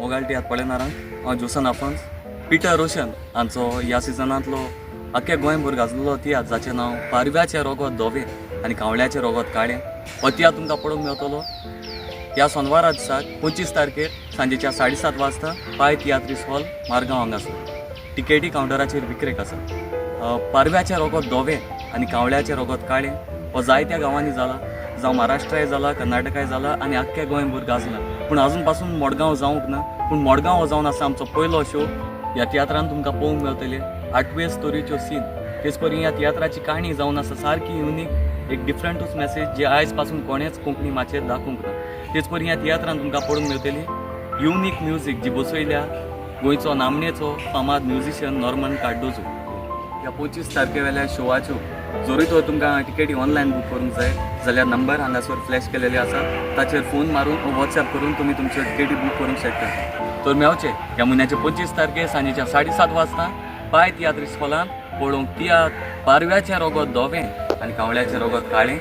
मोगाळ टियात पळयणारा हांव जोसन आफन्स. पिटर रोशन हांचो ह्या सिजनांतलो आख्या गोंयभर गाजलेलो तियात्र जाचें नांव पारव्याचें रोगोत धोवें आनी कावळ्याचें रोगोत काळें हो तियात्र तुमकां पळोवंक मेळटलो ह्या सोनवारा दिसाक 25 तारखेर सांजेच्या 7:30 वाजता पाय तियात्रीस हॉल मारगांव हांगासर. टिकेटी कावंटराचेर विक्रेक आसा. पारव्याचें रोगोत धोवें आनी कावळ्याचें रोगोत काळें हो जायत्या गांवांनी जाला, जावं महाराष्ट्राय जाला, कर्नाटकाय जाला आनी आख्ख्या गोंयभर गाजला. पूण आजून पासून मडगांव जावंक ना. पूण मडगांव हो जावन आसा आमचो पयलो शो. ह्या तियात्रान तुमकां पळोवंक मेळटले 8वे स्टोरीच्यो सीन. तेच परी ह्या तियात्राची काणी जावन आसा सारकी युनीक, एक डिफरंटूच मेसेज जे आयज पासून कोणेच कोंकणी माचयेर दाखोवंक ना. तेच परी ह्या तियात्रान तुमकां पळोवंक मेळटली युनीक म्युजीक जी बसयल्या गोंयचो नामनेचो फामाद म्युझिशियन नॉर्मन कार्डोजो. ह्या 25 तारखेवेल्या शोवाच्यो जरी तर तुमकां टिकेटी ऑनलायन बूक करूंक जाय जाल्यार नंबर हांगासर फ्लॅश केलेले आसा. ताचेर फोन मारून वा व्हॉट्सॲप करून तुमी तुमच्यो टिकेटी बूक करूंक शकता. तर मेळचे ह्या म्हयन्याचे 25 तारखेर सांजेच्या 7:30 वाजता पाय तियात्रीस हॉलांत पळोवंक तियात्र पारव्याचें रोगोत धोवें आनी कावळ्याचें रोगोत काळें.